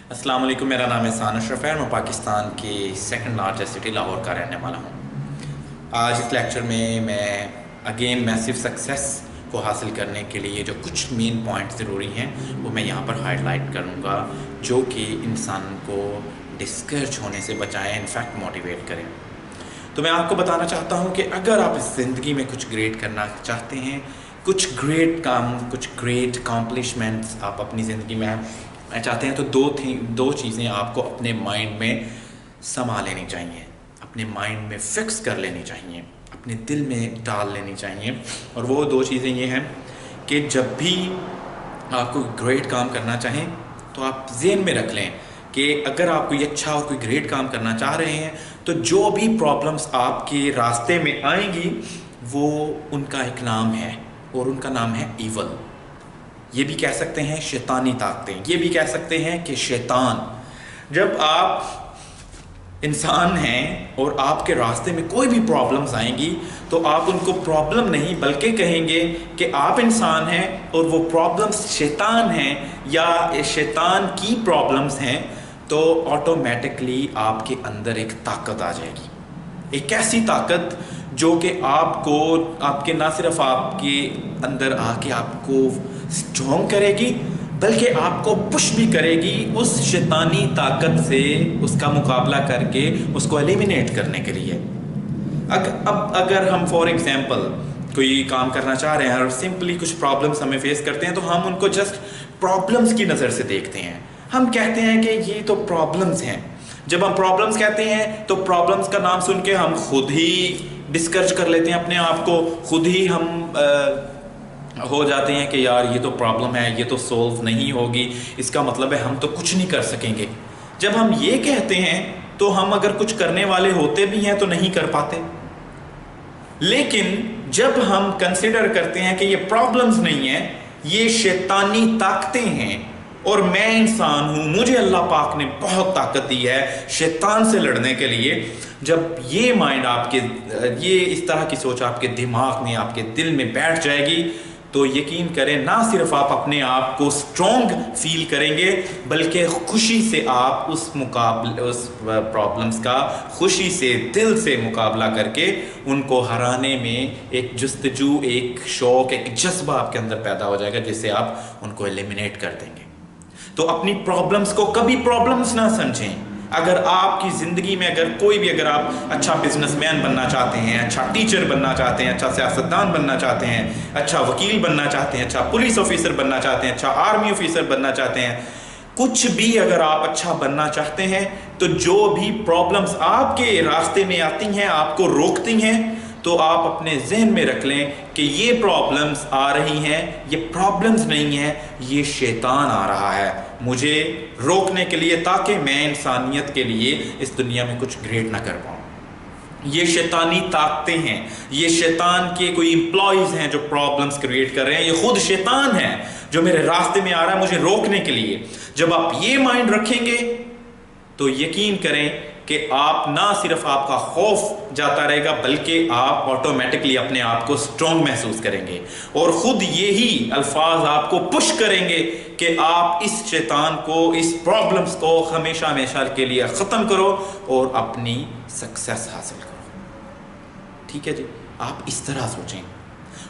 अस्सलाम वालेकुम। मेरा नाम एहसान अशरफ है। मैं पाकिस्तान की सेकंड लार्जेस्ट सिटी लाहौर का रहने वाला हूँ। आज इस लेक्चर में मैं अगेन मैसिव सक्सेस को हासिल करने के लिए जो कुछ मेन पॉइंट ज़रूरी हैं वो मैं यहाँ पर हाईलाइट करूँगा, जो कि इंसान को डिस्करेज होने से बचाएं, इनफैक्ट मोटिवेट करें। तो मैं आपको बताना चाहता हूँ कि अगर आप इस ज़िंदगी में कुछ ग्रेट करना चाहते हैं, कुछ ग्रेट काम, कुछ ग्रेट अकम्पलिशमेंट्स आप अपनी ज़िंदगी में चाहते हैं, तो दो चीज़ें आपको अपने माइंड में समा लेनी चाहिए, अपने माइंड में फिक्स कर लेनी चाहिए, अपने दिल में डाल लेनी चाहिए। और वो दो चीज़ें ये हैं कि जब भी आपको ग्रेट काम करना चाहें तो आप ज़हन में रख लें कि अगर आप कोई अच्छा और कोई ग्रेट काम करना चाह रहे हैं तो जो भी प्रॉब्लम्स आपके रास्ते में आएंगी वो उनका एक नाम है, और उनका नाम है ईवल। ये भी कह सकते हैं शैतानी ताकतें, ये भी कह सकते हैं कि शैतान। जब आप इंसान हैं और आपके रास्ते में कोई भी प्रॉब्लम्स आएंगी तो आप उनको प्रॉब्लम नहीं बल्कि कहेंगे कि आप इंसान हैं और वो प्रॉब्लम्स शैतान हैं या शैतान की प्रॉब्लम्स हैं, तो ऑटोमेटिकली आपके अंदर एक ताकत आ जाएगी, एक ऐसी ताकत जो कि आपके ना सिर्फ आपके अंदर आके आपको स्ट्रॉन्ग करेगी बल्कि आपको पुश भी करेगी उस शैतानी ताकत से उसका मुकाबला करके उसको एलिमिनेट करने के लिए। अब अगर हम फॉर एग्जांपल कोई काम करना चाह रहे हैं और सिंपली कुछ प्रॉब्लम्स हमें फेस करते हैं तो हम उनको जस्ट प्रॉब्लम्स की नज़र से देखते हैं। हम कहते हैं कि ये तो प्रॉब्लम्स हैं। जब हम प्रॉब्लम्स कहते हैं तो प्रॉब्लम्स का नाम सुन के हम खुद ही डिस्करेज कर लेते हैं अपने आप को, खुद ही हम हो जाते हैं कि यार ये तो प्रॉब्लम है, ये तो सॉल्व नहीं होगी, इसका मतलब है हम तो कुछ नहीं कर सकेंगे। जब हम ये कहते हैं तो हम अगर कुछ करने वाले होते भी हैं तो नहीं कर पाते। लेकिन जब हम कंसिडर करते हैं कि ये प्रॉब्लम्स नहीं है, ये शैतानी ताकतें हैं और मैं इंसान हूं, मुझे अल्लाह पाक ने बहुत ताकत दी है शैतान से लड़ने के लिए, जब ये माइंड ये इस तरह की सोच आपके दिमाग में, आपके दिल में बैठ जाएगी तो यकीन करें ना सिर्फ आप अपने आप को स्ट्रॉन्ग फील करेंगे बल्कि खुशी से आप उस प्रॉब्लम्स का खुशी से दिल से मुकाबला करके उनको हराने में एक जुस्तजू, एक शौक, एक जज्बा आपके अंदर पैदा हो जाएगा जिससे आप उनको एलिमिनेट कर देंगे। तो अपनी प्रॉब्लम्स को कभी प्रॉब्लम्स ना समझें। अगर आपकी ज़िंदगी में अगर आप अच्छा बिजनेसमैन बनना चाहते हैं, अच्छा टीचर बनना चाहते हैं, अच्छा सियासतदान बनना चाहते हैं, अच्छा वकील बनना चाहते हैं, अच्छा पुलिस ऑफिसर बनना चाहते हैं, अच्छा आर्मी ऑफिसर बनना चाहते हैं, कुछ भी अगर आप अच्छा बनना चाहते हैं तो जो भी प्रॉब्लम्स आपके रास्ते में आती हैं, आपको रोकती हैं, तो आप अपने जहन में रख लें कि ये प्रॉब्लम्स आ रही हैं, ये प्रॉब्लम्स नहीं हैं, ये शैतान आ रहा है मुझे रोकने के लिए ताकि मैं इंसानियत के लिए इस दुनिया में कुछ ग्रेट ना कर पाऊँ। ये शैतानी ताकतें हैं, ये शैतान के कोई एम्प्लॉयज़ हैं जो प्रॉब्लम्स क्रिएट कर रहे हैं, ये खुद शैतान है जो मेरे रास्ते में आ रहा है मुझे रोकने के लिए। जब आप ये माइंड रखेंगे तो यकीन करें कि आप ना सिर्फ आपका खौफ जाता रहेगा बल्कि आप ऑटोमेटिकली अपने आप को स्ट्रॉन्ग महसूस करेंगे और ख़ुद यही अल्फाज आपको पुश करेंगे कि आप इस शैतान को, इस प्रॉब्लम्स को हमेशा हमेशा के लिए ख़त्म करो और अपनी सक्सेस हासिल करो। ठीक है जी, आप इस तरह सोचें।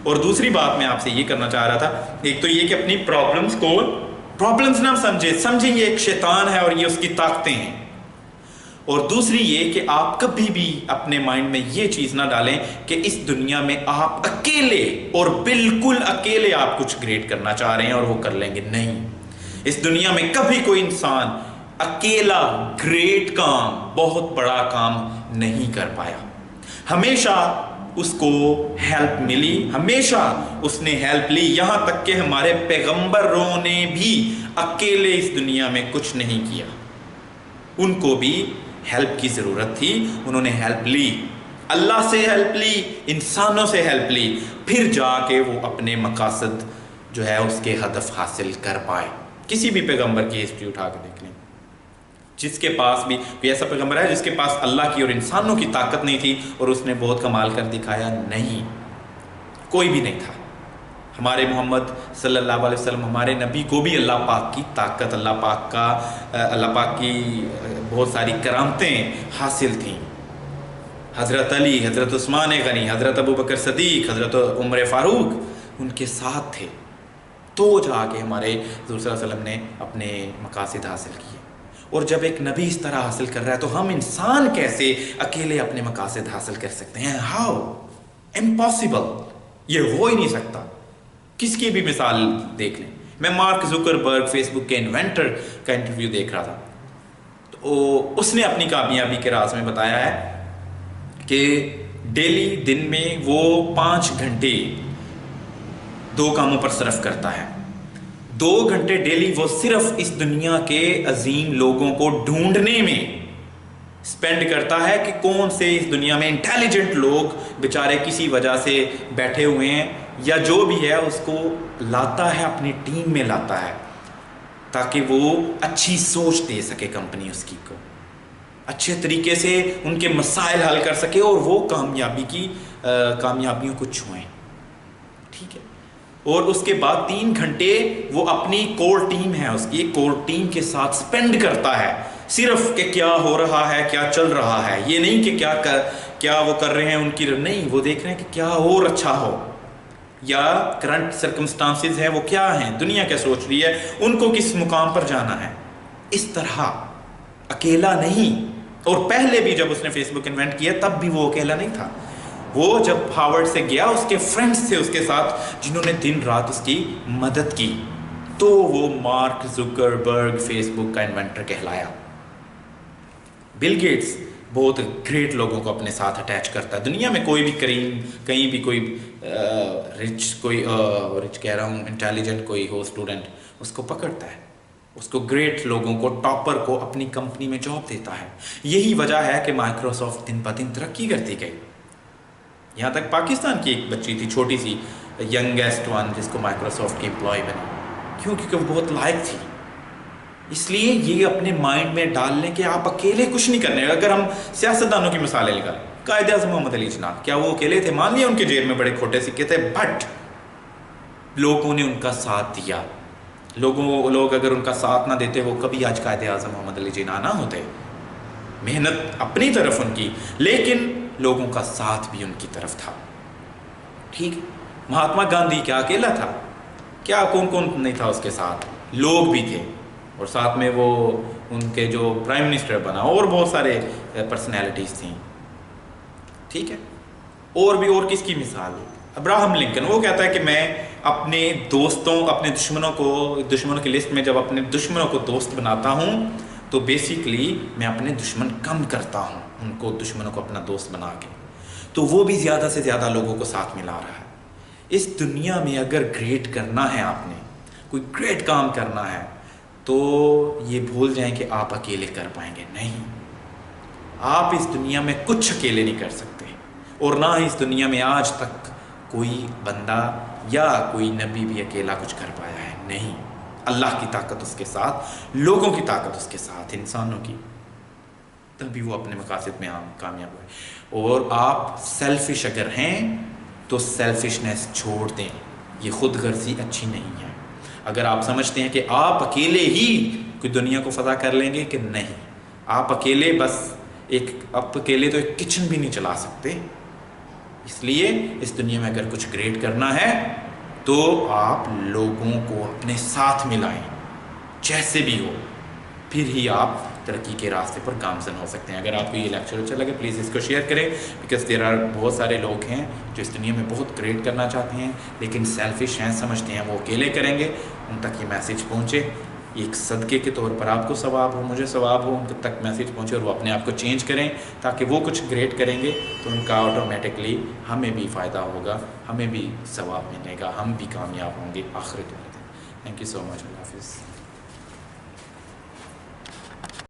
और दूसरी बात मैं आपसे ये करना चाह रहा था, एक तो ये कि अपनी प्रॉब्लम्स ना समझें ये एक शैतान है और ये उसकी ताकतें हैं। और दूसरी ये कि आप कभी भी अपने माइंड में ये चीज़ ना डालें कि इस दुनिया में आप अकेले और बिल्कुल अकेले आप कुछ ग्रेट करना चाह रहे हैं और वो कर लेंगे। नहीं, इस दुनिया में कभी कोई इंसान अकेला ग्रेट काम, बहुत बड़ा काम नहीं कर पाया। हमेशा उसको हेल्प मिली, हमेशा उसने हेल्प ली, यहाँ तक कि हमारे पैगंबरों ने भी अकेले इस दुनिया में कुछ नहीं किया। उनको भी हेल्प की ज़रूरत थी, उन्होंने हेल्प ली, अल्लाह से हेल्प ली, इंसानों से हेल्प ली, फिर जाके वो अपने मकासद जो है उसके हदफ हासिल कर पाए। किसी भी पैगंबर की हिस्ट्री उठा के देख लें, जिसके पास भी कोई ऐसा पैगंबर है जिसके पास अल्लाह की और इंसानों की ताकत नहीं थी और उसने बहुत कमाल कर दिखाया? नहीं, कोई भी नहीं था। हमारे मोहम्मद सल्लल्लाहु अलैहि वसल्लम, हमारे नबी को भी अल्लाह पाक की ताकत, अल्लाह पाक की बहुत सारी करामतें हासिल थीं। हज़रत अली, हज़रत उस्मान गनी, हज़रत अबू बकर सदीक, हज़रत उमर फ़ारूक उनके साथ थे, तो जाके हमारे हुज़ूर सल्लल्लाहु अलैहि वसल्लम ने अपने मकासद हासिल किए। और जब एक नबी इस तरह हासिल कर रहा है तो हम इंसान कैसे अकेले अपने मकासद हासिल कर सकते हैं? हाउ इम्पॉसिबल, ये हो ही नहीं सकता। किसकी भी मिसाल देख लें, मैं मार्क जुकरबर्ग फेसबुक के इन्वेंटर का इंटरव्यू देख रहा था, तो उसने अपनी कामयाबी के राज में बताया है कि डेली दिन में वो 5 घंटे 2 कामों पर सर्फ करता है। 2 घंटे डेली वो सिर्फ इस दुनिया के अजीम लोगों को ढूंढने में स्पेंड करता है कि कौन से इस दुनिया में इंटेलिजेंट लोग बेचारे किसी वजह से बैठे हुए हैं, या जो भी है उसको लाता है, अपनी टीम में लाता है, ताकि वो अच्छी सोच दे सके कंपनी उसकी को, अच्छे तरीके से उनके मसाइल हल कर सके और वो कामयाबियों को छुएं। ठीक है। और उसके बाद 3 घंटे वो अपनी कोर टीम है, उसकी कोर टीम के साथ स्पेंड करता है, सिर्फ कि क्या हो रहा है, क्या चल रहा है। ये नहीं कि क्या वो कर रहे हैं उनकी, नहीं, वो देख रहे हैं कि क्या और अच्छा हो, या करंट सर्कमस्टांसेस हैं वो क्या हैं, दुनिया क्या सोच रही है, उनको किस मुकाम पर जाना है। इस तरह अकेला नहीं। और पहले भी जब उसने फेसबुक इन्वेंट किया तब भी वो अकेला नहीं था। वो जब हार्वर्ड से गया, उसके फ्रेंड्स थे उसके साथ जिन्होंने दिन रात उसकी मदद की, तो वो मार्क जुकरबर्ग फेसबुक का इन्वेंटर कहलाया। बिल गेट्स बहुत ग्रेट लोगों को अपने साथ अटैच करता है। दुनिया में कोई भी कहीं भी कोई रिच कह रहा हूँ, इंटेलिजेंट कोई हो स्टूडेंट, उसको पकड़ता है, उसको ग्रेट लोगों को, टॉपर को अपनी कंपनी में जॉब देता है। यही वजह है कि माइक्रोसॉफ्ट दिन ब दिन तरक्की करती गई। यहाँ तक पाकिस्तान की एक बच्ची थी, छोटी सी यंगेस्ट वन, जिसको माइक्रोसॉफ्ट की एम्प्लॉय बनी, क्यों? क्योंकि वो बहुत लायक थी। इसलिए ये अपने माइंड में डाल लें कि आप अकेले कुछ नहीं करने। अगर हम सियासतदानों की मिसालें निकालें, कायदे आज़म मोहम्मद अली जिन्ना, क्या वो अकेले थे? मान लिया उनके जेब में बड़े खोटे सिक्के थे, बट लोगों ने उनका साथ दिया। लोग अगर उनका साथ ना देते, वो कभी आज कायदे आज़म मोहम्मद अली जिन्ना ना होते। मेहनत अपनी तरफ उनकी, लेकिन लोगों का साथ भी उनकी तरफ था। ठीक। महात्मा गांधी क्या अकेला था? क्या कौन कौन नहीं था उसके साथ? लोग भी थे, और साथ में वो उनके जो प्राइम मिनिस्टर बना, और बहुत सारे पर्सनैलिटीज़ थी। ठीक है। और किसकी मिसाल? अब्राहम लिंकन, वो कहता है कि मैं अपने दोस्तों, अपने दुश्मनों की लिस्ट में जब अपने दुश्मनों को दोस्त बनाता हूँ तो बेसिकली मैं अपने दुश्मन कम करता हूँ, उनको दुश्मनों को अपना दोस्त बना के। तो वो भी ज़्यादा से ज़्यादा लोगों को साथ मिला रहा है। इस दुनिया में अगर ग्रेट करना है, आपने कोई ग्रेट काम करना है, तो ये भूल जाएं कि आप अकेले कर पाएंगे। नहीं, आप इस दुनिया में कुछ अकेले नहीं कर सकते, और ना इस दुनिया में आज तक कोई बंदा या कोई नबी भी अकेला कुछ कर पाया है। नहीं, अल्लाह की ताकत उसके साथ, लोगों की ताकत उसके साथ, इंसानों की, तभी वो अपने मकासद में कामयाब हुए। और आप सेल्फिश अगर हैं तो सेल्फिशनेस छोड़ दें, ये खुद गर्जी अच्छी नहीं है। अगर आप समझते हैं कि आप अकेले ही कोई दुनिया को फतह कर लेंगे, कि नहीं, आप अकेले आप अकेले तो एक किचन भी नहीं चला सकते। इसलिए इस दुनिया में अगर कुछ ग्रेट करना है तो आप लोगों को अपने साथ मिलाएं, जैसे भी हो, फिर ही आप तरक्की के रास्ते पर गामजन हो सकते हैं। अगर आपको ये लेक्चर अच्छा लगे, प्लीज़ इसको शेयर करें, बिकॉज बहुत सारे लोग हैं जो इस दुनिया में बहुत ग्रेट करना चाहते हैं, लेकिन सेल्फिश हैं, समझते हैं वो अकेले करेंगे। उन तक ये मैसेज पहुँचे, एक सदक़े के तौर पर आपको सवाब हो, मुझे सवाब हो, उन तक मैसेज पहुँचे, और वो अपने आप को चेंज करें, ताकि वो कुछ ग्रेट करेंगे तो उनका ऑटोमेटिकली हमें भी फ़ायदा होगा, हमें भी सवाब मिलेगा, हम भी कामयाब होंगे आखिरत में। Thank you so much. अल्लाह हाफ़िज़।